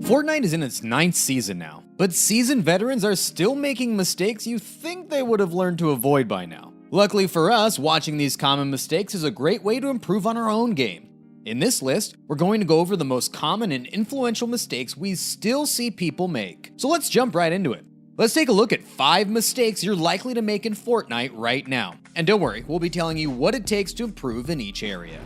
Fortnite is in its 9th season now, but seasoned veterans are still making mistakes you think they would have learned to avoid by now. Luckily for us, watching these common mistakes is a great way to improve on our own game. In this list, we're going to go over the most common and influential mistakes we still see people make. So let's jump right into it. Let's take a look at 5 mistakes you're likely to make in Fortnite right now. And don't worry, we'll be telling you what it takes to improve in each area.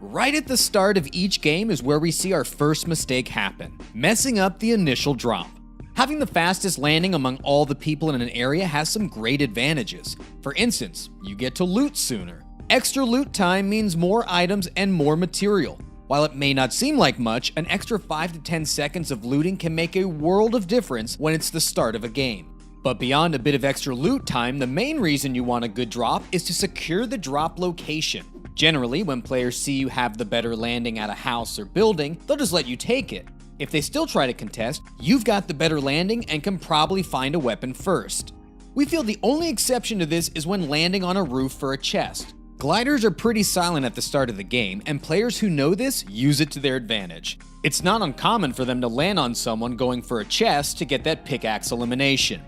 Right at the start of each game is where we see our first mistake happen, messing up the initial drop. Having the fastest landing among all the people in an area has some great advantages. For instance, you get to loot sooner. Extra loot time means more items and more material. While it may not seem like much, an extra 5 to 10 seconds of looting can make a world of difference when it's the start of a game. But beyond a bit of extra loot time, the main reason you want a good drop is to secure the drop location. Generally, when players see you have the better landing at a house or building, they'll just let you take it. If they still try to contest, you've got the better landing and can probably find a weapon first. We feel the only exception to this is when landing on a roof for a chest. Gliders are pretty silent at the start of the game, and players who know this use it to their advantage. It's not uncommon for them to land on someone going for a chest to get that pickaxe elimination.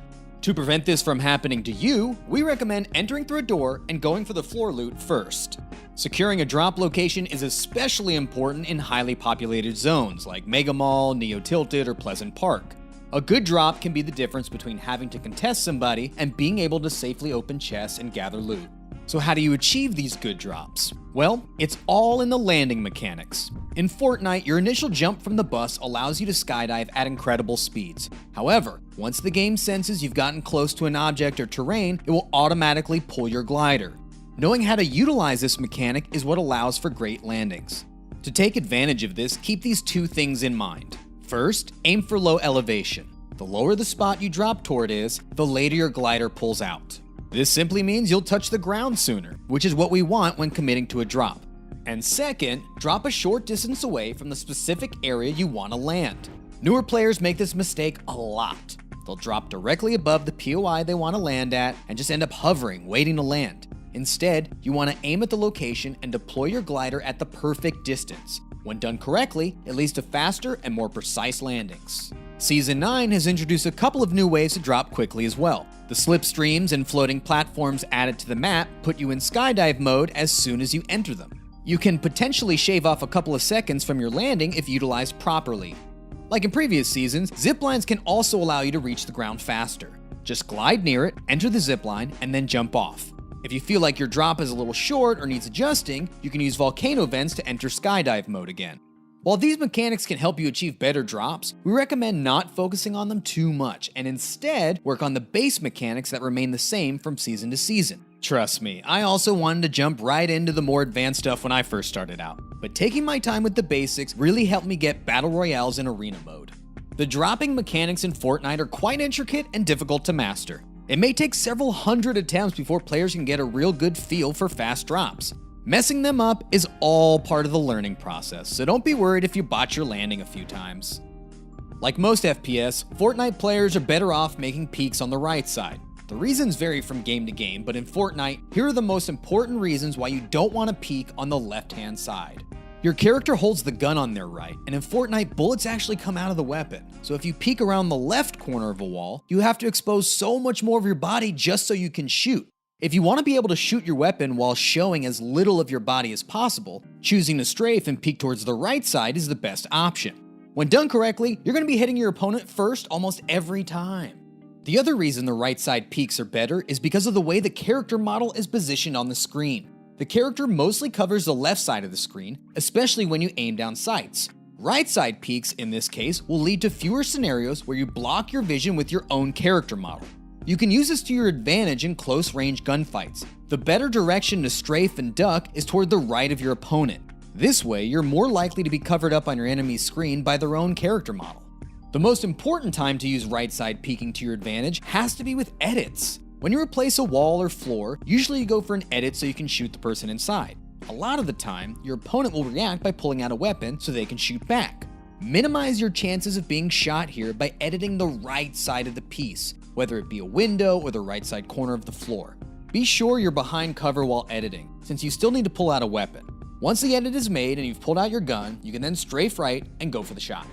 To prevent this from happening to you, we recommend entering through a door and going for the floor loot first. Securing a drop location is especially important in highly populated zones like Mega Mall, Neo Tilted, or Pleasant Park. A good drop can be the difference between having to contest somebody and being able to safely open chests and gather loot. So how do you achieve these good drops? Well, it's all in the landing mechanics. In Fortnite, your initial jump from the bus allows you to skydive at incredible speeds. However, once the game senses you've gotten close to an object or terrain, it will automatically pull your glider. Knowing how to utilize this mechanic is what allows for great landings. To take advantage of this, keep these 2 things in mind. First, aim for low elevation. The lower the spot you drop toward is, the later your glider pulls out. This simply means you'll touch the ground sooner, which is what we want when committing to a drop. And second, drop a short distance away from the specific area you want to land. Newer players make this mistake a lot. They'll drop directly above the POI they want to land at and just end up hovering, waiting to land. Instead, you want to aim at the location and deploy your glider at the perfect distance. When done correctly, it leads to faster and more precise landings. Season 9 has introduced a couple of new ways to drop quickly as well. The slipstreams and floating platforms added to the map put you in skydive mode as soon as you enter them. You can potentially shave off a couple of seconds from your landing if utilized properly. Like in previous seasons, ziplines can also allow you to reach the ground faster. Just glide near it, enter the zipline, and then jump off. If you feel like your drop is a little short or needs adjusting, you can use volcano vents to enter skydive mode again. While these mechanics can help you achieve better drops, we recommend not focusing on them too much and instead work on the base mechanics that remain the same from season to season. Trust me, I also wanted to jump right into the more advanced stuff when I first started out, but taking my time with the basics really helped me get battle royales in arena mode. The dropping mechanics in Fortnite are quite intricate and difficult to master. It may take several hundred attempts before players can get a real good feel for fast drops. Messing them up is all part of the learning process, so don't be worried if you botch your landing a few times. Like most FPS, Fortnite players are better off making peaks on the right side. The reasons vary from game to game, but in Fortnite, here are the most important reasons why you don't want to peek on the left-hand side. Your character holds the gun on their right, and in Fortnite, bullets actually come out of the weapon. So if you peek around the left corner of a wall, you have to expose so much more of your body just so you can shoot. If you want to be able to shoot your weapon while showing as little of your body as possible, choosing to strafe and peek towards the right side is the best option. When done correctly, you're going to be hitting your opponent first almost every time. The other reason the right side peeks are better is because of the way the character model is positioned on the screen. The character mostly covers the left side of the screen, especially when you aim down sights. Right side peeks, in this case, will lead to fewer scenarios where you block your vision with your own character model. You can use this to your advantage in close-range gunfights. The better direction to strafe and duck is toward the right of your opponent. This way, you're more likely to be covered up on your enemy's screen by their own character model. The most important time to use right side peeking to your advantage has to be with edits. When you replace a wall or floor, usually you go for an edit so you can shoot the person inside. A lot of the time, your opponent will react by pulling out a weapon so they can shoot back. Minimize your chances of being shot here by editing the right side of the piece, whether it be a window or the right side corner of the floor. Be sure you're behind cover while editing, since you still need to pull out a weapon. Once the edit is made and you've pulled out your gun, you can then strafe right and go for the shot.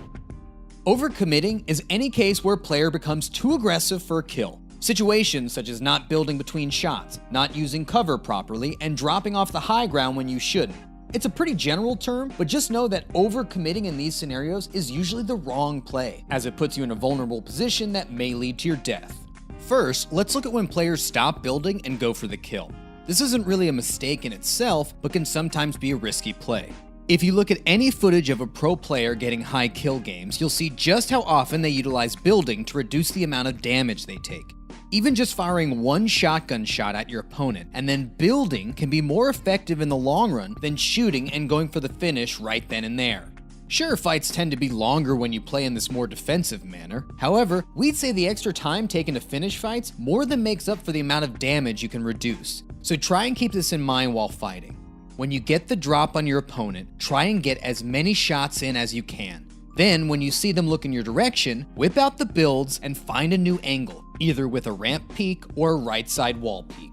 Overcommitting is any case where a player becomes too aggressive for a kill. Situations such as not building between shots, not using cover properly, and dropping off the high ground when you shouldn't. It's a pretty general term, but just know that overcommitting in these scenarios is usually the wrong play, as it puts you in a vulnerable position that may lead to your death. First, let's look at when players stop building and go for the kill. This isn't really a mistake in itself, but can sometimes be a risky play. If you look at any footage of a pro player getting high kill games, you'll see just how often they utilize building to reduce the amount of damage they take. Even just firing one shotgun shot at your opponent and then building can be more effective in the long run than shooting and going for the finish right then and there. Sure, fights tend to be longer when you play in this more defensive manner. However, we'd say the extra time taken to finish fights more than makes up for the amount of damage you can reduce. So try and keep this in mind while fighting. When you get the drop on your opponent, try and get as many shots in as you can. Then, when you see them look in your direction, whip out the builds and find a new angle, either with a ramp peek or a right side wall peek.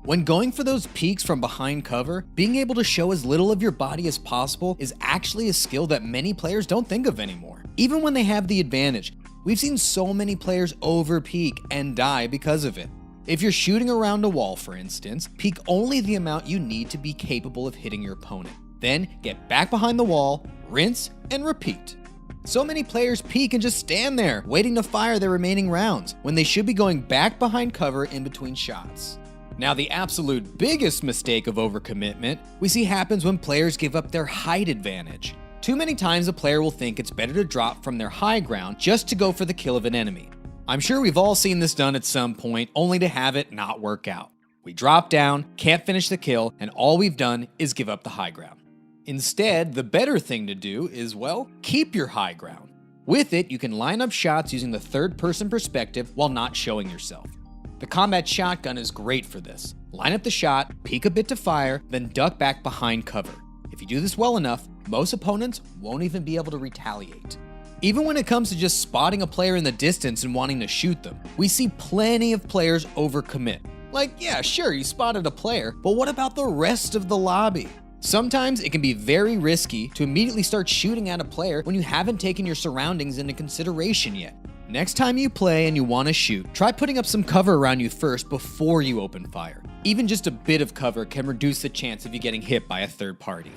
When going for those peeks from behind cover, being able to show as little of your body as possible is actually a skill that many players don't think of anymore. Even when they have the advantage, we've seen so many players over peek and die because of it. If you're shooting around a wall, for instance, peek only the amount you need to be capable of hitting your opponent. Then get back behind the wall, rinse, and repeat. So many players peek and just stand there, waiting to fire their remaining rounds, when they should be going back behind cover in between shots. Now, the absolute biggest mistake of overcommitment we see happens when players give up their height advantage. Too many times a player will think it's better to drop from their high ground just to go for the kill of an enemy. I'm sure we've all seen this done at some point, only to have it not work out. We drop down, can't finish the kill, and all we've done is give up the high ground. Instead, the better thing to do is, well, keep your high ground. With it, you can line up shots using the third-person perspective while not showing yourself. The combat shotgun is great for this. Line up the shot, peek a bit to fire, then duck back behind cover. If you do this well enough, most opponents won't even be able to retaliate. Even when it comes to just spotting a player in the distance and wanting to shoot them, we see plenty of players overcommit. Like, yeah, sure, you spotted a player, but what about the rest of the lobby? Sometimes it can be very risky to immediately start shooting at a player when you haven't taken your surroundings into consideration yet. Next time you play and you want to shoot, try putting up some cover around you first before you open fire. Even just a bit of cover can reduce the chance of you getting hit by a third party.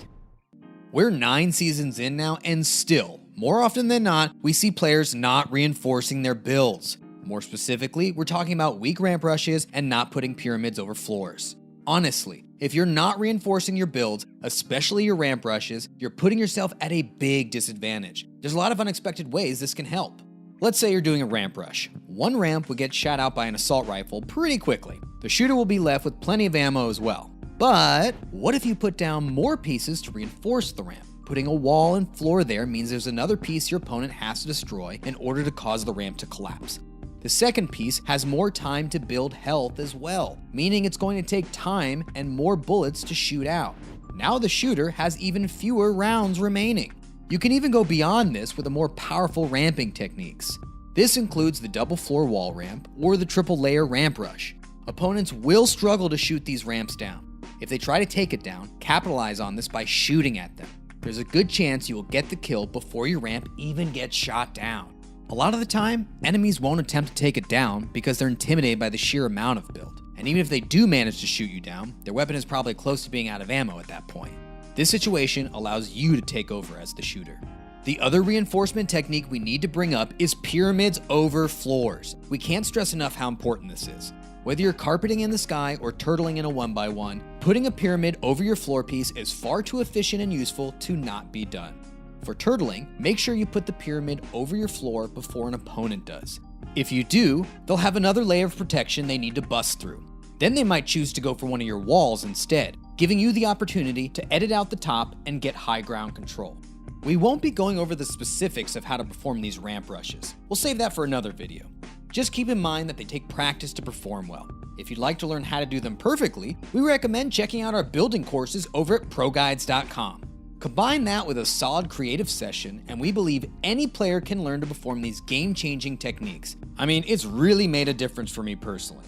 We're 9 seasons in now, and still, more often than not, we see players not reinforcing their builds. More specifically, we're talking about weak ramp rushes and not putting pyramids over floors. Honestly, if you're not reinforcing your builds, especially your ramp rushes, you're putting yourself at a big disadvantage. There's a lot of unexpected ways this can help. Let's say you're doing a ramp rush. One ramp will get shot out by an assault rifle pretty quickly. The shooter will be left with plenty of ammo as well. But what if you put down more pieces to reinforce the ramp? Putting a wall and floor there means there's another piece your opponent has to destroy in order to cause the ramp to collapse. The second piece has more time to build health as well, meaning it's going to take time and more bullets to shoot out. Now the shooter has even fewer rounds remaining. You can even go beyond this with the more powerful ramping techniques. This includes the double floor wall ramp or the triple layer ramp rush. Opponents will struggle to shoot these ramps down. If they try to take it down, capitalize on this by shooting at them. There's a good chance you will get the kill before your ramp even gets shot down. A lot of the time, enemies won't attempt to take it down because they're intimidated by the sheer amount of build. And even if they do manage to shoot you down, their weapon is probably close to being out of ammo at that point. This situation allows you to take over as the shooter. The other reinforcement technique we need to bring up is pyramids over floors. We can't stress enough how important this is. Whether you're carpeting in the sky or turtling in a 1x1, putting a pyramid over your floor piece is far too efficient and useful to not be done. For turtling, make sure you put the pyramid over your floor before an opponent does. If you do, they'll have another layer of protection they need to bust through. Then they might choose to go for one of your walls instead, giving you the opportunity to edit out the top and get high ground control. We won't be going over the specifics of how to perform these ramp rushes. We'll save that for another video. Just keep in mind that they take practice to perform well. If you'd like to learn how to do them perfectly, we recommend checking out our building courses over at ProGuides.com. Combine that with a solid creative session, and we believe any player can learn to perform these game-changing techniques. I mean, it's really made a difference for me personally.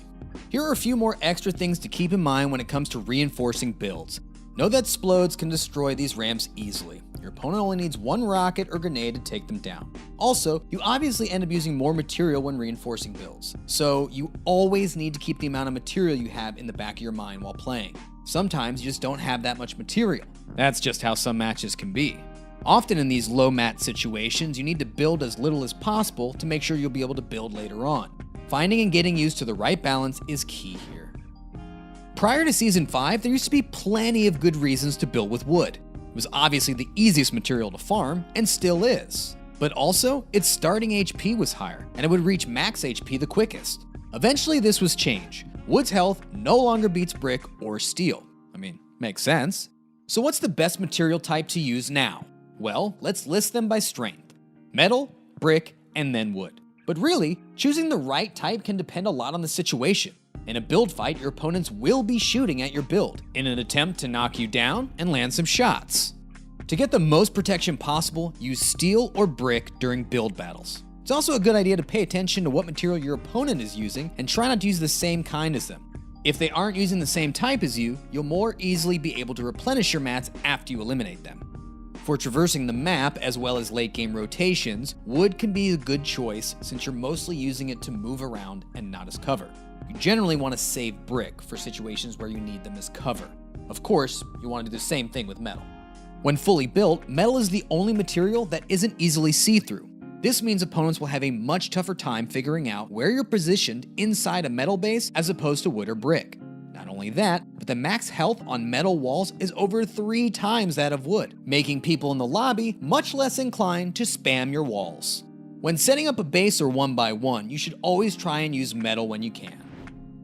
Here are a few more extra things to keep in mind when it comes to reinforcing builds. Know that splodes can destroy these ramps easily. Your opponent only needs one rocket or grenade to take them down. Also, you obviously end up using more material when reinforcing builds, so you always need to keep the amount of material you have in the back of your mind while playing. Sometimes you just don't have that much material. That's just how some matches can be. Often in these low mat situations, you need to build as little as possible to make sure you'll be able to build later on. Finding and getting used to the right balance is key here. Prior to Season 5, there used to be plenty of good reasons to build with wood. It was obviously the easiest material to farm, and still is. But also, its starting HP was higher, and it would reach max HP the quickest. Eventually this was changed. Wood's health no longer beats brick or steel. I mean, makes sense. So what's the best material type to use now? Well, let's list them by strength. Metal, brick, and then wood. But really, choosing the right type can depend a lot on the situation. In a build fight, your opponents will be shooting at your build in an attempt to knock you down and land some shots. To get the most protection possible, use steel or brick during build battles. It's also a good idea to pay attention to what material your opponent is using and try not to use the same kind as them. If they aren't using the same type as you, you'll more easily be able to replenish your mats after you eliminate them. For traversing the map as well as late game rotations, wood can be a good choice since you're mostly using it to move around and not as cover. You generally want to save brick for situations where you need them as cover. Of course, you want to do the same thing with metal. When fully built, metal is the only material that isn't easily see-through. This means opponents will have a much tougher time figuring out where you're positioned inside a metal base as opposed to wood or brick. Not only that, but the max health on metal walls is over 3 times that of wood, making people in the lobby much less inclined to spam your walls. When setting up a base or 1x1, you should always try and use metal when you can.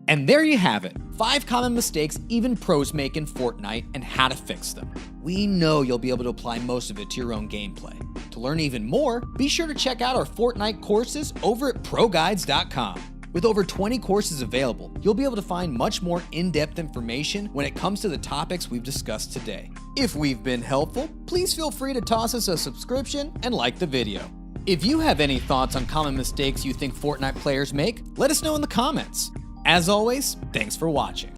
And there you have it, 5 common mistakes even pros make in Fortnite and how to fix them. We know you'll be able to apply most of it to your own gameplay. To learn even more, be sure to check out our Fortnite courses over at ProGuides.com. With over 20 courses available, you'll be able to find much more in-depth information when it comes to the topics we've discussed today. If we've been helpful, please feel free to toss us a subscription and like the video. If you have any thoughts on common mistakes you think Fortnite players make, let us know in the comments. As always, thanks for watching.